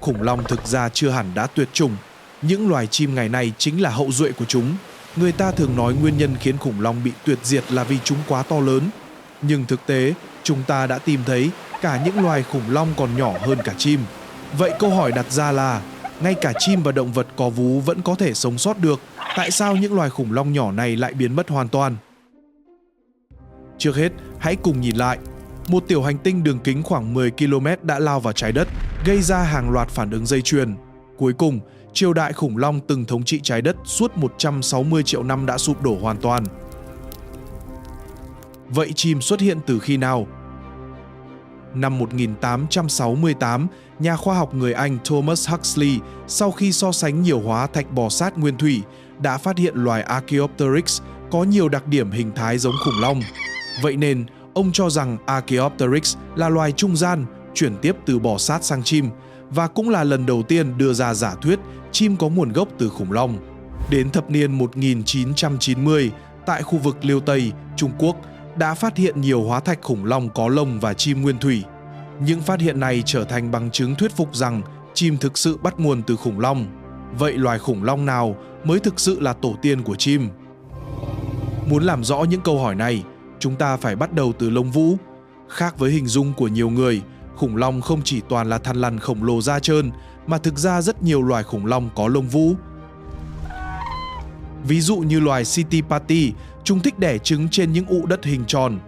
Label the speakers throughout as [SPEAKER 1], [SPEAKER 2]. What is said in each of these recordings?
[SPEAKER 1] khủng long thực ra chưa hẳn đã tuyệt chủng. Những loài chim ngày nay chính là hậu duệ của chúng. Người ta thường nói nguyên nhân khiến khủng long bị tuyệt diệt là vì chúng quá to lớn. Nhưng thực tế, chúng ta đã tìm thấy cả những loài khủng long còn nhỏ hơn cả chim. Vậy câu hỏi đặt ra là, ngay cả chim và động vật có vú vẫn có thể sống sót được, tại sao những loài khủng long nhỏ này lại biến mất hoàn toàn? Trước hết, hãy cùng nhìn lại. Một tiểu hành tinh đường kính khoảng 10 km đã lao vào trái đất, gây ra hàng loạt phản ứng dây chuyền. Cuối cùng, triều đại khủng long từng thống trị trái đất suốt 160 triệu năm đã sụp đổ hoàn toàn. Vậy chim xuất hiện từ khi nào? Năm 1868, nhà khoa học người Anh Thomas Huxley sau khi so sánh nhiều hóa thạch bò sát nguyên thủy đã phát hiện loài Archaeopteryx có nhiều đặc điểm hình thái giống khủng long. Vậy nên, ông cho rằng Archaeopteryx là loài trung gian, chuyển tiếp từ bò sát sang chim, và cũng là lần đầu tiên đưa ra giả thuyết chim có nguồn gốc từ khủng long. Đến thập niên 1990, tại khu vực Liêu Tây, Trung Quốc, đã phát hiện nhiều hóa thạch khủng long có lông và chim nguyên thủy. Những phát hiện này trở thành bằng chứng thuyết phục rằng chim thực sự bắt nguồn từ khủng long. Vậy loài khủng long nào mới thực sự là tổ tiên của chim? Muốn làm rõ những câu hỏi này, chúng ta phải bắt đầu từ lông vũ. Khác với hình dung của nhiều người, khủng long không chỉ toàn là thằn lằn khổng lồ da trơn, mà thực ra rất nhiều loài khủng long có lông vũ. Ví dụ như loài Sitipati, chúng thích đẻ trứng trên những ụ đất hình tròn.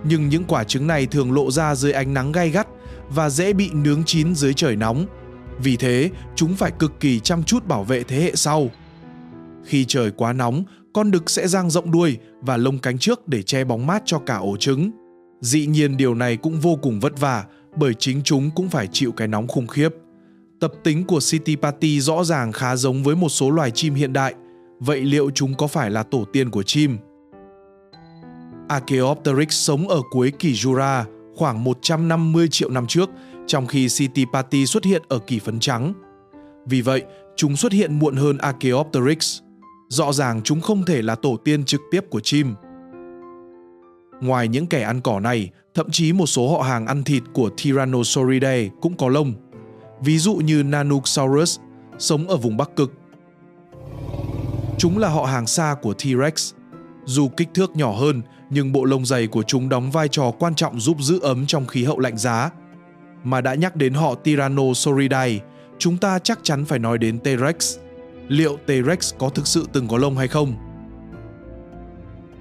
[SPEAKER 1] Nhưng những quả trứng này thường lộ ra dưới ánh nắng gay gắt và dễ bị nướng chín dưới trời nóng. Vì thế, chúng phải cực kỳ chăm chút bảo vệ thế hệ sau. Khi trời quá nóng, con đực sẽ dang rộng đuôi và lông cánh trước để che bóng mát cho cả ổ trứng. Dĩ nhiên điều này cũng vô cùng vất vả, bởi chính chúng cũng phải chịu cái nóng khủng khiếp. Tập tính của Sitipati rõ ràng khá giống với một số loài chim hiện đại. Vậy liệu chúng có phải là tổ tiên của chim? Archaeopteryx sống ở cuối kỷ Jura, khoảng 150 triệu năm trước, trong khi Sitipati xuất hiện ở kỷ phấn trắng. Vì vậy, chúng xuất hiện muộn hơn Archaeopteryx. Rõ ràng chúng không thể là tổ tiên trực tiếp của chim. Ngoài những kẻ ăn cỏ này, thậm chí một số họ hàng ăn thịt của Tyrannosauridae cũng có lông. Ví dụ như Nanosaurus, sống ở vùng Bắc Cực. Chúng là họ hàng xa của T-Rex. Dù kích thước nhỏ hơn, nhưng bộ lông dày của chúng đóng vai trò quan trọng giúp giữ ấm trong khí hậu lạnh giá. Mà đã nhắc đến họ Tyrannosauridae, chúng ta chắc chắn phải nói đến T-Rex. Liệu T-Rex có thực sự từng có lông hay không?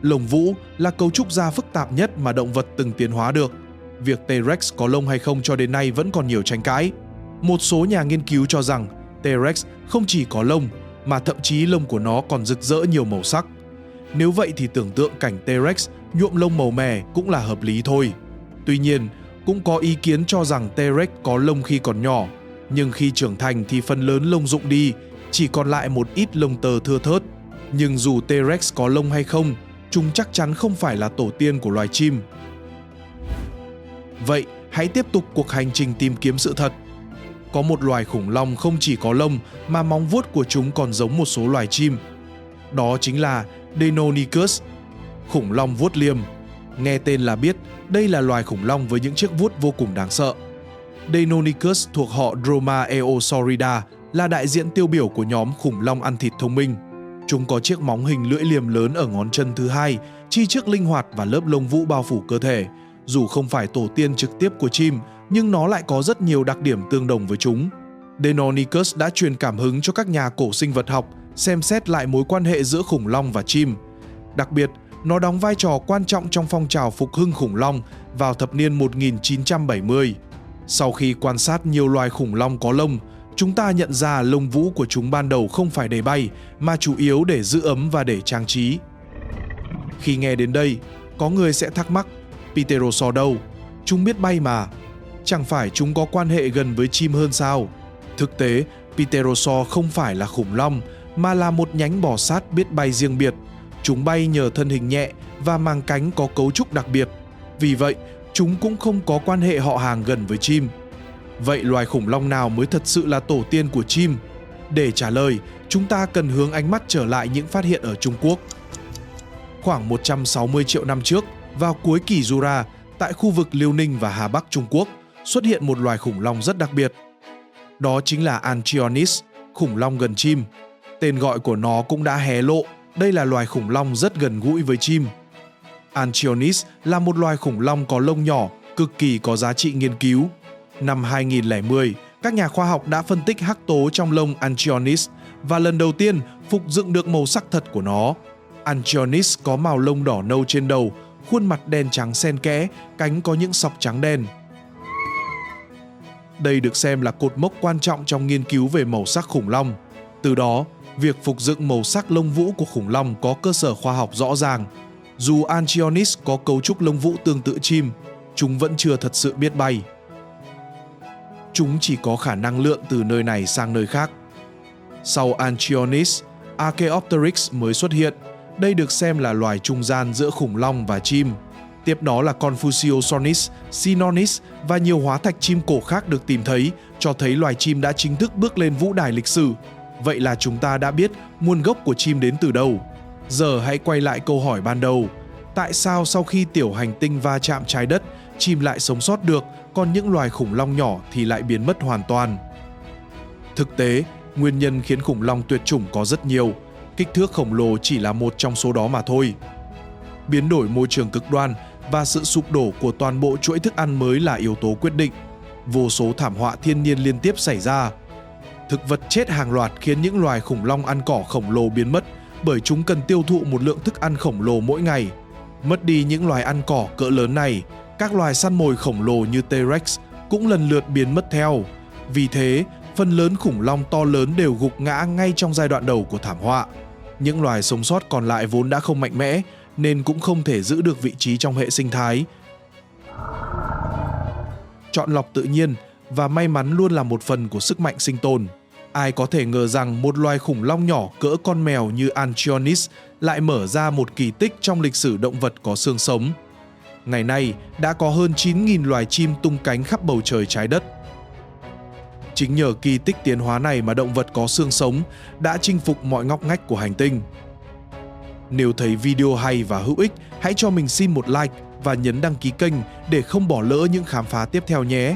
[SPEAKER 1] Lông vũ là cấu trúc da phức tạp nhất mà động vật từng tiến hóa được. Việc T-Rex có lông hay không cho đến nay vẫn còn nhiều tranh cãi. Một số nhà nghiên cứu cho rằng T-Rex không chỉ có lông, mà thậm chí lông của nó còn rực rỡ nhiều màu sắc. Nếu vậy thì tưởng tượng cảnh T-Rex nhuộm lông màu mè cũng là hợp lý thôi. Tuy nhiên, cũng có ý kiến cho rằng T-Rex có lông khi còn nhỏ, nhưng khi trưởng thành thì phần lớn lông rụng đi, chỉ còn lại một ít lông tơ thưa thớt. Nhưng dù T-Rex có lông hay không, chúng chắc chắn không phải là tổ tiên của loài chim. Vậy, hãy tiếp tục cuộc hành trình tìm kiếm sự thật. Có một loài khủng long không chỉ có lông mà móng vuốt của chúng còn giống một số loài chim. Đó chính là Deinonychus, khủng long vuốt liềm. Nghe tên là biết, đây là loài khủng long với những chiếc vuốt vô cùng đáng sợ. Deinonychus thuộc họ Dromaeosauridae, là đại diện tiêu biểu của nhóm khủng long ăn thịt thông minh. Chúng có chiếc móng hình lưỡi liềm lớn ở ngón chân thứ hai, chi chước linh hoạt và lớp lông vũ bao phủ cơ thể. Dù không phải tổ tiên trực tiếp của chim, nhưng nó lại có rất nhiều đặc điểm tương đồng với chúng. Deinonychus đã truyền cảm hứng cho các nhà cổ sinh vật học xem xét lại mối quan hệ giữa khủng long và chim. Đặc biệt, nó đóng vai trò quan trọng trong phong trào phục hưng khủng long vào thập niên 1970. Sau khi quan sát nhiều loài khủng long có lông, chúng ta nhận ra lông vũ của chúng ban đầu không phải để bay, mà chủ yếu để giữ ấm và để trang trí. Khi nghe đến đây, có người sẽ thắc mắc, Pterosaur đâu? Chúng biết bay mà. Chẳng phải chúng có quan hệ gần với chim hơn sao? Thực tế, Pterosaur không phải là khủng long, mà là một nhánh bò sát biết bay riêng biệt. Chúng bay nhờ thân hình nhẹ và màng cánh có cấu trúc đặc biệt. Vì vậy, chúng cũng không có quan hệ họ hàng gần với chim. Vậy loài khủng long nào mới thật sự là tổ tiên của chim? Để trả lời, chúng ta cần hướng ánh mắt trở lại những phát hiện ở Trung Quốc. Khoảng 160 triệu năm trước, vào cuối kỷ Jura, tại khu vực Liêu Ninh và Hà Bắc Trung Quốc, xuất hiện một loài khủng long rất đặc biệt. Đó chính là Anchiornis, khủng long gần chim. Tên gọi của nó cũng đã hé lộ, đây là loài khủng long rất gần gũi với chim. Anchiornis là một loài khủng long có lông nhỏ, cực kỳ có giá trị nghiên cứu. Năm 2010, các nhà khoa học đã phân tích hắc tố trong lông Anchiornis và lần đầu tiên phục dựng được màu sắc thật của nó. Anchiornis có màu lông đỏ nâu trên đầu, khuôn mặt đen trắng xen kẽ, cánh có những sọc trắng đen. Đây được xem là cột mốc quan trọng trong nghiên cứu về màu sắc khủng long. Từ đó, việc phục dựng màu sắc lông vũ của khủng long có cơ sở khoa học rõ ràng. Dù Anchiornis có cấu trúc lông vũ tương tự chim, chúng vẫn chưa thật sự biết bay. Chúng chỉ có khả năng lượn từ nơi này sang nơi khác. Sau Anchiornis, Archaeopteryx mới xuất hiện. Đây được xem là loài trung gian giữa khủng long và chim. Tiếp đó là Confuciusornis, Sinonis và nhiều hóa thạch chim cổ khác được tìm thấy, cho thấy loài chim đã chính thức bước lên vũ đài lịch sử. Vậy là chúng ta đã biết nguồn gốc của chim đến từ đâu. Giờ hãy quay lại câu hỏi ban đầu. Tại sao sau khi tiểu hành tinh va chạm trái đất, chim lại sống sót được, còn những loài khủng long nhỏ thì lại biến mất hoàn toàn? Thực tế, nguyên nhân khiến khủng long tuyệt chủng có rất nhiều. Kích thước khổng lồ chỉ là một trong số đó mà thôi. Biến đổi môi trường cực đoan và sự sụp đổ của toàn bộ chuỗi thức ăn mới là yếu tố quyết định. Vô số thảm họa thiên nhiên liên tiếp xảy ra. Thực vật chết hàng loạt khiến những loài khủng long ăn cỏ khổng lồ biến mất bởi chúng cần tiêu thụ một lượng thức ăn khổng lồ mỗi ngày. Mất đi những loài ăn cỏ cỡ lớn này, các loài săn mồi khổng lồ như T-Rex cũng lần lượt biến mất theo. Vì thế, phần lớn khủng long to lớn đều gục ngã ngay trong giai đoạn đầu của thảm họa. Những loài sống sót còn lại vốn đã không mạnh mẽ, nên cũng không thể giữ được vị trí trong hệ sinh thái. Chọn lọc tự nhiên và may mắn luôn là một phần của sức mạnh sinh tồn. Ai có thể ngờ rằng một loài khủng long nhỏ cỡ con mèo như Anchiornis lại mở ra một kỳ tích trong lịch sử động vật có xương sống. Ngày nay, đã có hơn 9.000 loài chim tung cánh khắp bầu trời trái đất. Chính nhờ kỳ tích tiến hóa này mà động vật có xương sống đã chinh phục mọi ngóc ngách của hành tinh. Nếu thấy video hay và hữu ích, hãy cho mình xin một like và nhấn đăng ký kênh để không bỏ lỡ những khám phá tiếp theo nhé!